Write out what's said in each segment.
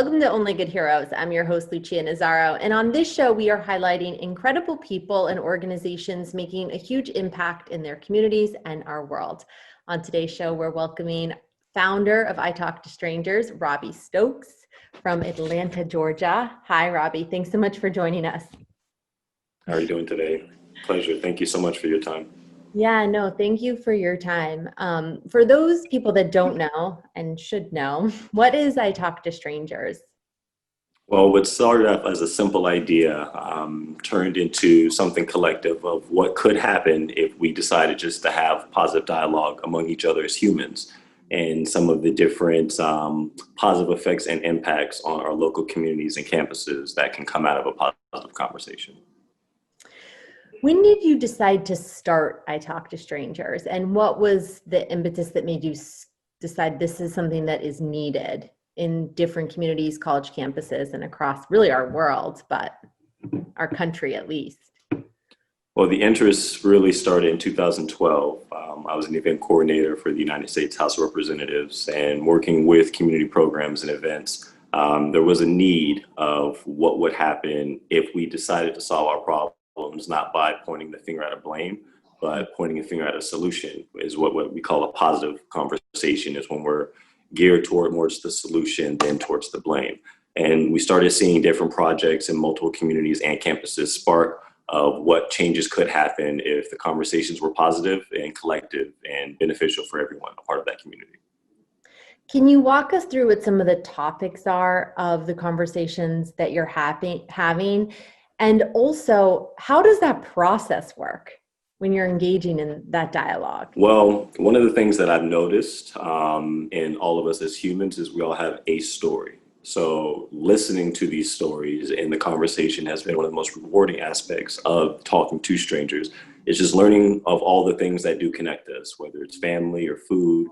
Welcome to Only Good Heroes. I'm your host, Lucia Nazzaro. And on this show, we are highlighting incredible people and organizations making a huge impact in their communities and our world. On today's show, we're welcoming founder of I Talk to Strangers, Robbie Stokes from Atlanta, Georgia. Hi, Robbie. Thanks so much for joining us. How are you doing today? Pleasure. Thank you so much for your time. Yeah, no, thank you for your time. For those people that don't know and should know, what is I Talk to Strangers? Well, what started off as a simple idea turned into something collective of what could happen if we decided just to have positive dialogue among each other as humans, and some of the different positive effects and impacts on our local communities and campuses that can come out of a positive conversation. When did you decide to start I Talk to Strangers, and what was the impetus that made you decide this is something that is needed in different communities, college campuses, and across really our world, but our country at least? Well, the interest really started in 2012. I was an event coordinator for the United States House of Representatives, and working with community programs and events, there was a need of what would happen if we decided to solve our problems, not by pointing the finger at a blame, but pointing a finger at a solution. Is what we call a positive conversation, is when we're geared toward more the solution than towards the blame. And we started seeing different projects in multiple communities and campuses spark of what changes could happen if the conversations were positive and collective and beneficial for everyone a part of that community. Can you walk us through what some of the topics are of the conversations that you're having? And also, how does that process work when you're engaging in that dialogue? Well, one of the things that I've noticed in all of us as humans is we all have a story. So listening to these stories in the conversation has been one of the most rewarding aspects of talking to strangers. It's just learning of all the things that do connect us, whether it's family or food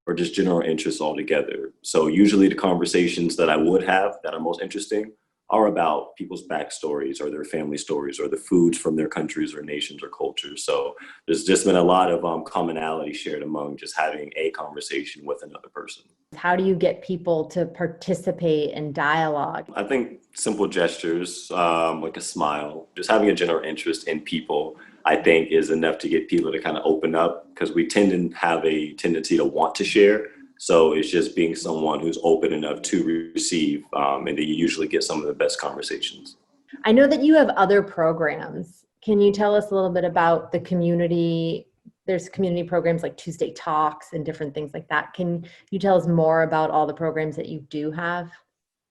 or just general interests altogether. So usually the conversations that I would have that are most interesting are about people's backstories or their family stories or the foods from their countries or nations or cultures. So there's just been a lot of commonality shared among just having a conversation with another person. How do you get people to participate in dialogue? I think simple gestures, like a smile, just having a general interest in people, I think is enough to get people to kind of open up, because we tend to have a tendency to want to share. So it's just being someone who's open enough to receive, and then you usually get some of the best conversations. I know that you have other programs. Can you tell us a little bit about the community? There's community programs like Tuesday Talks and different things like that. Can you tell us more about all the programs that you do have?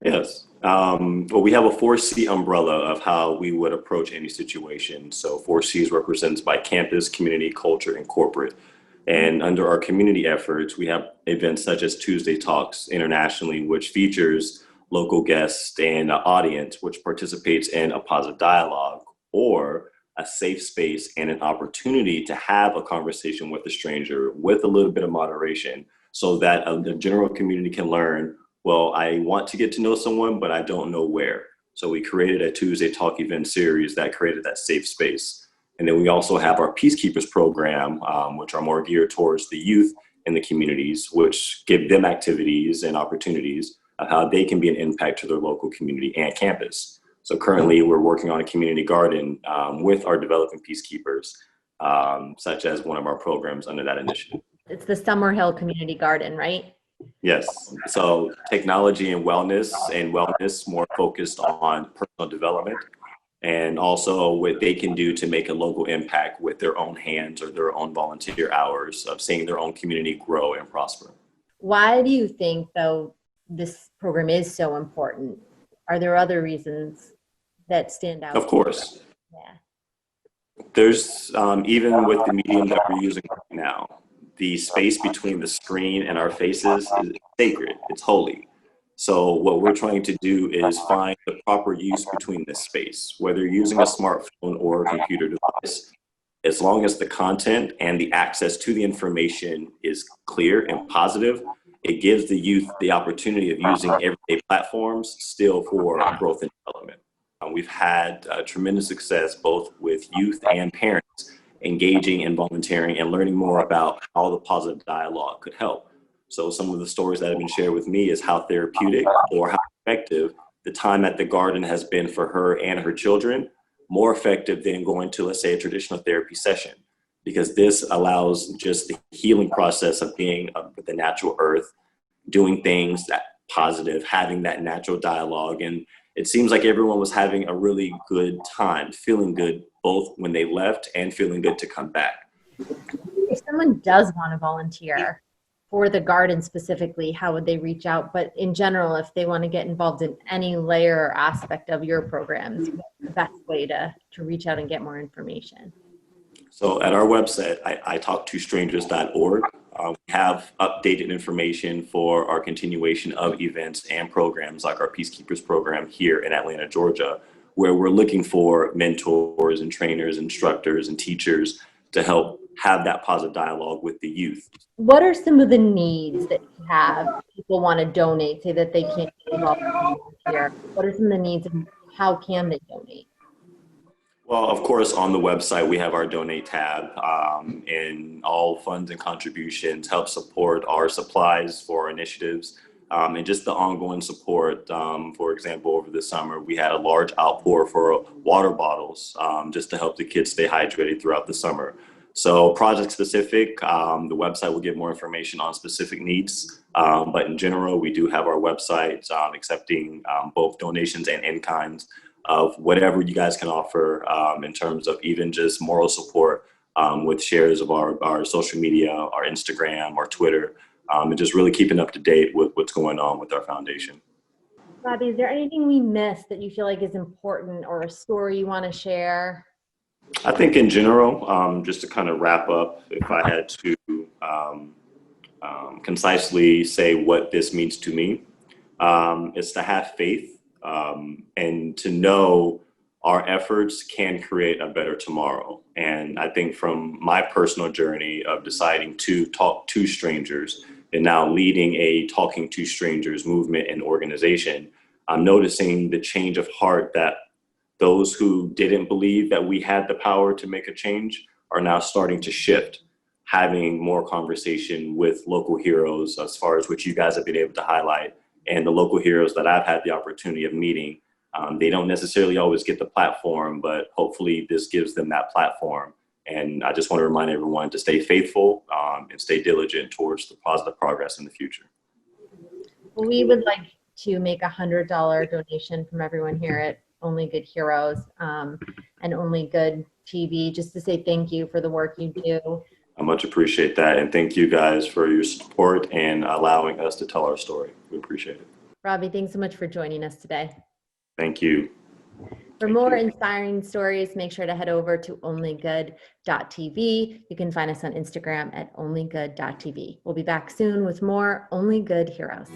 Yes. Well, we have a 4C umbrella of how we would approach any situation. So 4Cs represents by campus, community, culture, and corporate. And under our community efforts, we have events such as Tuesday Talks internationally, which features local guests and an audience which participates in a positive dialogue or a safe space and an opportunity to have a conversation with a stranger with a little bit of moderation, so that the general community can learn, well, I want to get to know someone, but I don't know where. So we created a Tuesday Talk event series that created that safe space. And then we also have our Peacekeepers program, which are more geared towards the youth in the communities, which give them activities and opportunities of how they can be an impact to their local community and campus. So currently we're working on a community garden with our developing Peacekeepers, such as one of our programs under that initiative. It's the Summerhill Community Garden, right? Yes. So technology and wellness more focused on personal development, and also what they can do to make a local impact with their own hands or their own volunteer hours of seeing their own community grow and prosper. Why do you think, though, this program is so important? Are there other reasons that stand out? Of course. Yeah. There's, even with the medium that we're using right now, the space between the screen and our faces is sacred, it's holy. So what we're trying to do is find the proper use between this space, whether you're using a smartphone or a computer device. As long as the content and the access to the information is clear and positive, it gives the youth the opportunity of using everyday platforms still for growth and development. We've had tremendous success both with youth and parents engaging and volunteering and learning more about how the positive dialogue could help. So some of the stories that have been shared with me is how therapeutic or how perspective, the time at the garden has been for her and her children more effective than going to, let's say, a traditional therapy session, because this allows just the healing process of being with the natural earth, doing things that positive, having that natural dialogue. And it seems like everyone was having a really good time, feeling good, both when they left and feeling good to come back. If someone does want to volunteer for the garden specifically, how would they reach out? But in general, if they want to get involved in any layer or aspect of your programs, what's the best way to reach out and get more information? So at our website, italktostrangers.org, we have updated information for our continuation of events and programs like our Peacekeepers program here in Atlanta, Georgia, where we're looking for mentors and trainers, instructors, and teachers to help have that positive dialogue with the youth. What are some of the needs that you have? People want to donate, say that they can't get involved here. What are some of the needs and how can they donate? Well, of course, on the website, we have our donate tab, and all funds and contributions help support our supplies for our initiatives, and just the ongoing support. For example, over the summer, we had a large outpour for water bottles, just to help the kids stay hydrated throughout the summer. So project specific, the website will give more information on specific needs. But in general, we do have our website accepting both donations and in-kinds of whatever you guys can offer, in terms of even just moral support, with shares of our social media, our Instagram, our Twitter, and just really keeping up to date with what's going on with our foundation. Robbie, is there anything we missed that you feel like is important or a story you want to share? I think in general, just to kind of wrap up, if I had to concisely say what this means to me, is to have faith, and to know our efforts can create a better tomorrow. And I think from my personal journey of deciding to talk to strangers and now leading a Talking to Strangers movement and organization, I'm noticing the change of heart that those who didn't believe that we had the power to make a change are now starting to shift, having more conversation with local heroes, as far as what you guys have been able to highlight, and the local heroes that I've had the opportunity of meeting. They don't necessarily always get the platform, but hopefully this gives them that platform. And I just want to remind everyone to stay faithful, and stay diligent towards the positive progress in the future. Well, we would like to make $100 donation from everyone here at Only Good Heroes, and Only Good TV, just to say thank you for the work you do. I much appreciate that. And thank you guys for your support and allowing us to tell our story. We appreciate it. Robbie, thanks so much for joining us today. Thank you. For more inspiring stories, make sure to head over to onlygood.tv. You can find us on Instagram at onlygood.tv. We'll be back soon with more Only Good Heroes.